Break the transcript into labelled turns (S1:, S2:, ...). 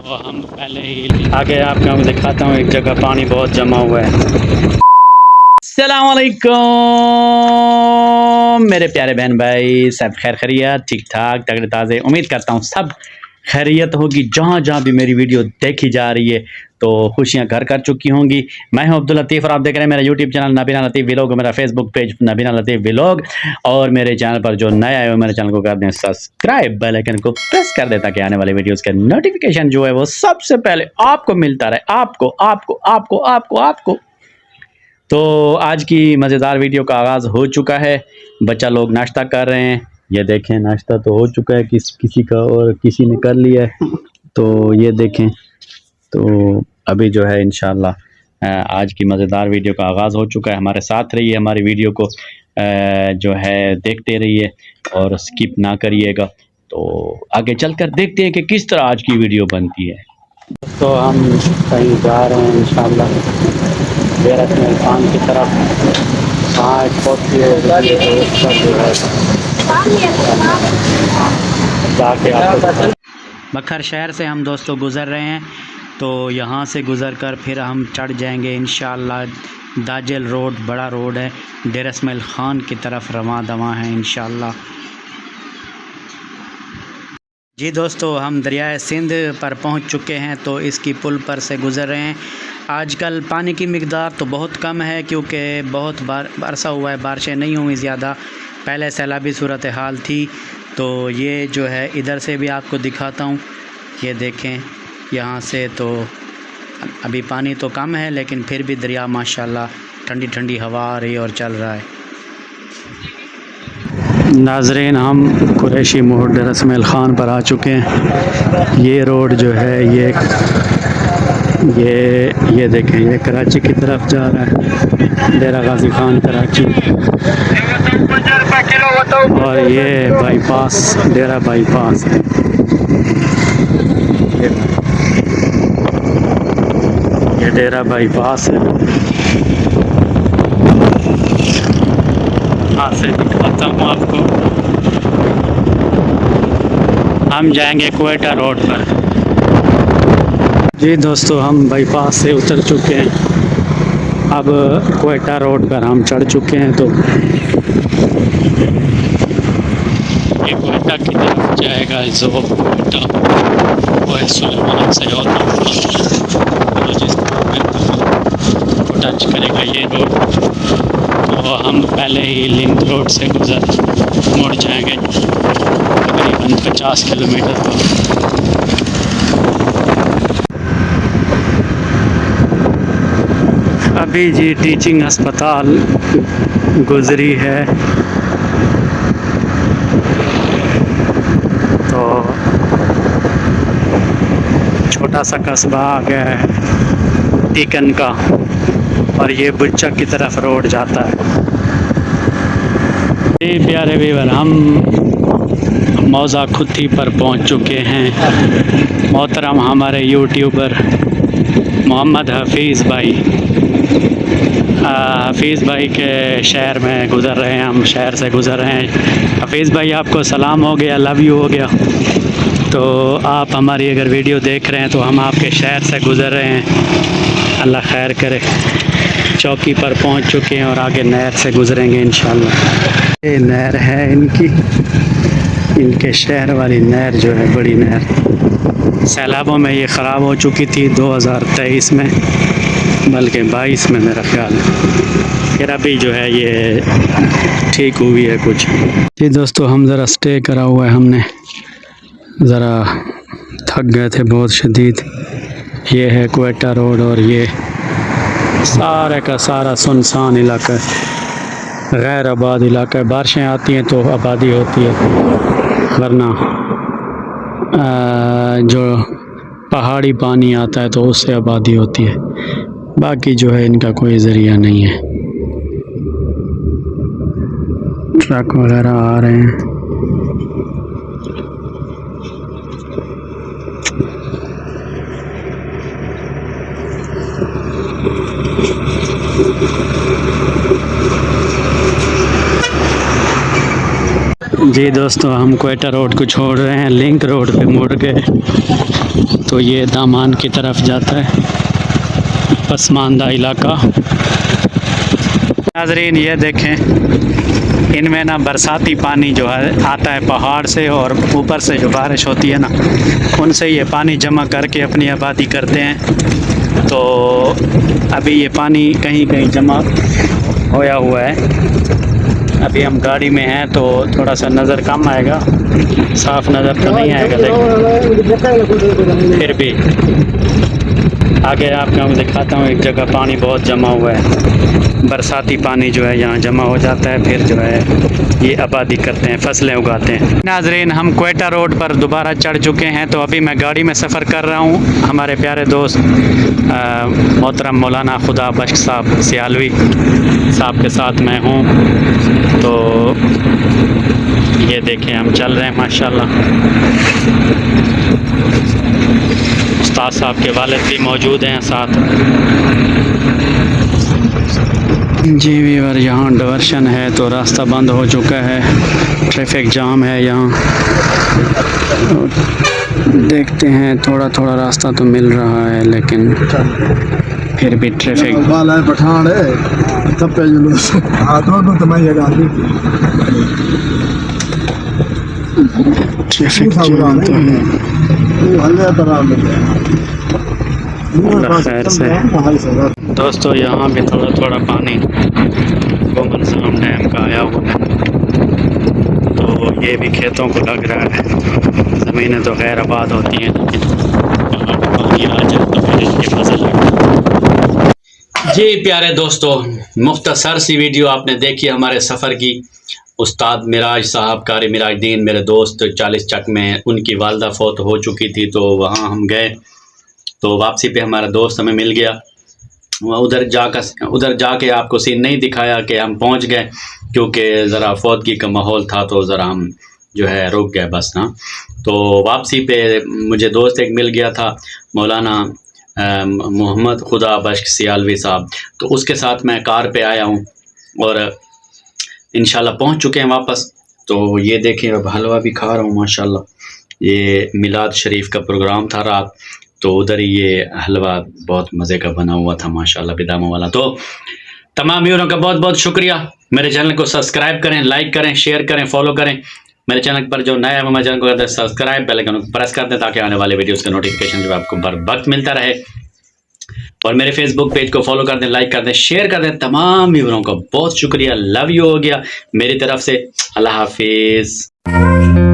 S1: तो हम पहले ही आगे आपको मैं दिखाता हूँ, एक जगह पानी बहुत जमा हुआ है। अस्सलाम वालेकुम मेरे प्यारे बहन भाई, सब खैर खैरियत, ठीक ठाक, तगड़े ताज़े। उम्मीद करता हूँ सब खैरियत होगी। जहाँ जहाँ भी मेरी वीडियो देखी जा रही है तो खुशियाँ घर कर चुकी होंगी। मैं हूं अब्दुल लतीफ़ और आप देख रहे हैं मेरा यूट्यूब चैनल नबीना लतीफ़ व्लॉग, मेरा फेसबुक पेज नबीना लतीफ़ व्लॉग। और मेरे चैनल पर जो नए आए हो मेरे चैनल को कर दें सब्सक्राइब, बेल आइकन को प्रेस कर दें ताकि आने वाले वीडियोस का नोटिफिकेशन जो है वो सबसे पहले आपको मिलता रहे। आपको आपको आपको आपको आपको तो आज की मज़ेदार वीडियो का आगाज़ हो चुका है। बच्चा लोग नाश्ता कर रहे हैं। ये देखें, नाश्ता तो हो चुका है किसी का, और किसी ने कर लिया है। तो ये देखें, तो अभी जो है इंशाल्लाह आज की मज़ेदार वीडियो का आगाज़ हो चुका है। हमारे साथ रहिए, हमारी वीडियो को जो है देखते रहिए और स्किप ना करिएगा। तो आगे चलकर देखते हैं कि किस तरह आज की वीडियो बनती है। तो हम कहीं जा रहे हैं इंशाल्लाह डेरा खान की तरफ। हाँ, एक पहुँची है तो उसका जो है जाके आपको बखर शहर से हम दोस्तों गुज़र रहे हैं। तो यहाँ से गुज़र कर फिर हम चढ़ जाएंगे इंशाल्लाह दाजिल रोड, बड़ा रोड है, डेरा इस्माइल ख़ान की तरफ रवां दवां है इंशाल्लाह। जी दोस्तों, हम दरियाए सिंध पर पहुंच चुके हैं। तो इसकी पुल पर से गुज़र रहे हैं। आजकल पानी की मिक़दार तो बहुत कम है क्योंकि बहुत बरसा हुआ है, बारिशें नहीं हुई ज़्यादा। पहले सैलाबी सूरत हाल थी। तो ये जो है इधर से भी आपको दिखाता हूँ। ये देखें, यहाँ से तो अभी पानी तो कम है लेकिन फिर भी दरिया माशाल्लाह ठंडी ठंडी हवा आ रही है और चल रहा है। नाज़रीन, हम कुरैशी मोड़ डेरा इस्माइल ख़ान पर आ चुके हैं। ये रोड जो है ये देखें, ये कराची की तरफ जा रहा है, डेरा गाजी खान कराची। और ये बाईपास, डेरा बाईपास है। ये डेरा बाईपास है। यहाँ से दिखाता हूँ आपको। हम जाएंगे क्वेटा रोड पर। जी दोस्तों, हम बाईपास से उतर चुके हैं। अब क्वेटा रोड पर हम चढ़ चुके हैं। तो ये क्वेटा की तरफ जाएगा जो क्वेटा, वो है सुलेमान से और जिसको टच करेगा ये रोड। तो हम पहले ही लिंक रोड से मुड़ जाएंगे तकरीबन 50 किलोमीटर पर। अभी जी टीचिंग अस्पताल गुजरी है। तो छोटा सा कस्बा आ गया है टीकन का, और ये बुच्चा की तरफ रोड जाता है। जी प्यारे व्यूअर, हम मौज़ा खुत्ती पर पहुंच चुके हैं। मोहतरम हमारे यूट्यूबर मोहम्मद हफीज़ भाई के शहर में गुज़र रहे हैं। हम शहर से गुज़र रहे हैं। हफीज़ भाई, आपको सलाम हो गया, लव यू हो गया। तो आप हमारी अगर वीडियो देख रहे हैं तो हम आपके शहर से गुज़र रहे हैं, अल्लाह खैर करे। चौकी पर पहुंच चुके हैं और आगे नहर से गुज़रेंगे इंशाल्लाह। ये नहर है इनके शहर वाली नहर जो है, बड़ी नहर। सैलाबों में ये ख़राब हो चुकी थी 2023 में, बल्कि 22 में मेरा ख्याल है। फिर अभी जो है ये ठीक हुई है कुछ। जी दोस्तों, हम ज़रा स्टे करा हुआ है हमने, ज़रा थक गए थे बहुत शदीद। ये है क्वेटा रोड और ये सारे का सारा सुनसान इलाका है, गैर आबाद इलाका है। बारिशें आती हैं तो आबादी होती है, वरना जो पहाड़ी पानी आता है तो उससे आबादी होती है। बाकी जो है इनका कोई ज़रिया नहीं है। ट्रक वगैरह आ रहे हैं। जी दोस्तों, हम क्वेटा रोड को छोड़ रहे हैं, लिंक रोड पे मुड़ गए तो ये दामान की तरफ जाता है, पसमानदा इलाका। नाजरीन ये देखें, इनमें ना बरसाती पानी जो है आता है पहाड़ से, और ऊपर से जो बारिश होती है ना, उनसे ये पानी जमा करके अपनी आबादी करते हैं। तो अभी ये पानी कहीं कहीं जमा होया हुआ है। अभी हम गाड़ी में हैं तो थोड़ा सा नज़र कम आएगा, साफ नज़र तो नहीं आएगा, लेकिन फिर भी आगे आपको दिखाता हूँ। एक जगह पानी बहुत जमा हुआ है, बरसाती पानी जो है यहाँ जमा हो जाता है, फिर जो है ये आबादी करते हैं, फसलें उगाते हैं। नाजरीन, हम क्वेटा रोड पर दोबारा चढ़ चुके हैं। तो अभी मैं गाड़ी में सफ़र कर रहा हूँ। हमारे प्यारे दोस्त मोहतरम मौलाना खुदा बख्श साहब सियालवी साहब के साथ मैं हूँ। तो ये देखें, हम चल रहे हैं माशाल्लाह। उस्ताद साहब के वालिद भी मौजूद हैं साथ। जी वीवर, यहाँ डाइवर्शन है तो रास्ता बंद हो चुका है, ट्रैफिक जाम है यहाँ। देखते हैं, थोड़ा थोड़ा रास्ता तो मिल रहा है, लेकिन फिर भी ट्रैफिक
S2: पठान है।
S1: खैर से दोस्तों, यहाँ भी थोड़ा थोड़ा पानी गोमन साम डैम का आया हुआ है, तो ये भी खेतों को लग रहा है। ज़मीनें तो खैर आबाद होती हैं, लेकिन पानी आ जाए तो फिर इनकी फसल। जी प्यारे दोस्तों, मुख्तसर सी वीडियो आपने देखी हमारे सफ़र की। उस्ताद मिराज साहब, कारी मिराजुद्दीन, मेरे दोस्त 40 चक में उनकी वालदा फौत हो चुकी थी, तो वहाँ हम गए। तो वापसी पे हमारा दोस्त हमें मिल गया। उधर जाके आपको सीन नहीं दिखाया कि हम पहुँच गए, क्योंकि ज़रा फौतगी का माहौल था, तो ज़रा हम जो है रुक गए बस ना। तो वापसी पे मुझे दोस्त एक मिल गया था, मौलाना मोहम्मद खुदा बख्श सियालवी साहब। तो उसके साथ मैं कार पे आया हूँ और इंशाल्लाह पहुँच चुके हैं वापस। तो ये देखें, अब हलवा भी खा रहा हूँ माशाल्लाह। ये मिलाद शरीफ का प्रोग्राम था रात, तो उधर ही ये हलवा बहुत मज़े का बना हुआ था माशाल्लाह, बिदामों वाला। तो तमाम व्यूअरों का बहुत बहुत शुक्रिया। मेरे चैनल को सब्सक्राइब करें, लाइक करें, शेयर करें, फॉलो करें। मेरे चैनल पर जो नया है वो मेरे चैनल को करते हैं सब्सक्राइब, बेल आइकन को प्रेस कर दें, ताकि आने वाले वीडियोस का नोटिफिकेशन जो है आपको बर वक्त मिलता रहे। और मेरे फेसबुक पेज को फॉलो कर दें, लाइक कर दें, शेयर कर दें। तमाम व्यूअरों का बहुत शुक्रिया। लव यू हो गया मेरी तरफ से। अल्लाह हाफिज़।